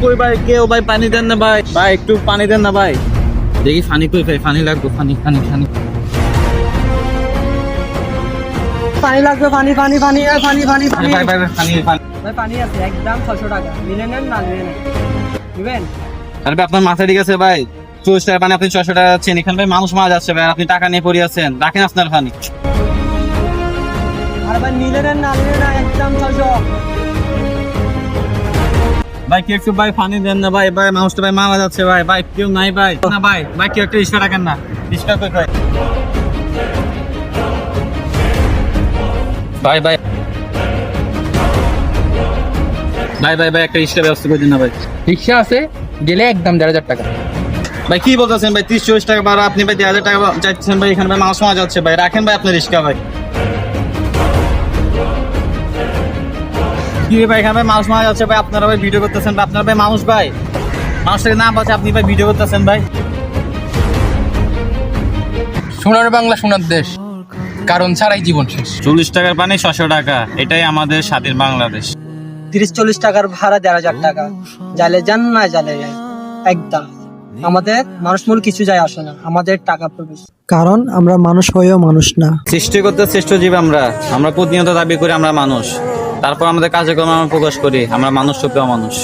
কই ভাই, কেউ ভাই পানি দেন না ভাই, ভাই একটু পানি দেন না ভাই। দেখি পানি কই ভাই, পানি লাগবে, পানি পানি পানি পানি লাগবে, পানি পানি পানি পানি পানি পানি ভাই ভাই পানি পানি। ভাই পানি আছে একদম 600 টাকা, নিলে নেন না নিলে নেন, নেবেন? আরে ভাই আপনার মাথা ঠিক আছে ভাই? 40 টাকা পানি আপনি 600 টাকা যাচ্ছেন, এখানে ভাই মানুষ মারা যাচ্ছে ভাই, আর আপনি টাকা নিয়ে পড়ে আছেন, রাখেন আপনার পানি। আর ভাই নিলে নেন না নিলে না, একদম 600। ভাই কি একটু ভাই পানি দেন না ভাই, ভাই মানুষটা ভাই মারা যাচ্ছে ভাই, ভাই কেউ নাই ভাই না ভাই, ভাই কেউ একটা রিক্সা রাখেন না, রিক্সা কই ভাই? ভাই ভাই ভাই ভাই ভাই একটা রিক্সা ব্যবস্থা করে দিন না ভাই। রিক্সা আছে, গেলে একদম 1,500 টাকা। ভাই কি বলতেছেন ভাই, 30-40 টাকা ভাড়া, আপনি ভাই 2,000 টাকা চাইছেন ভাই, এখানে ভাই মানুষ মারা যাচ্ছে ভাই, রাখেন ভাই আপনার রিক্সা ভাই। কি ভাই এখানে ভাই মানুষ মারা যাচ্ছে ভাই, আপনারা ভাই ভিডিও করতেছেন ভাই, আপনারা ভাই মানুষ ভাই, মানুষটাকে না বাঁচে আপনি ভাই ভিডিও করতেছেন ভাই। সোনার বাংলা সোনার দেশ, কারণ ছাড়াই জীবন শেষ। 40 টাকার পানি 600 টাকা, এটাই আমাদের স্বাধীন বাংলাদেশ। 30-40 টাকার ভাড়া 1,500 টাকা, জালে যান না জালে যান, একদম আমাদের মানুষ মূল কিছু যায় আসে না, আমাদের টাকা প্রবেশ, কারণ আমরা মানুষ হয়েও মানুষ না। সৃষ্টি করতে শ্রেষ্ঠ জীব আমরা, আমরা প্রতিনিয়ত দাবি করি আমরা মানুষ, তারপর আমাদের কার্যক্রম আমরা প্রকাশ করি আমরা মানুষ রূপে মানুষ।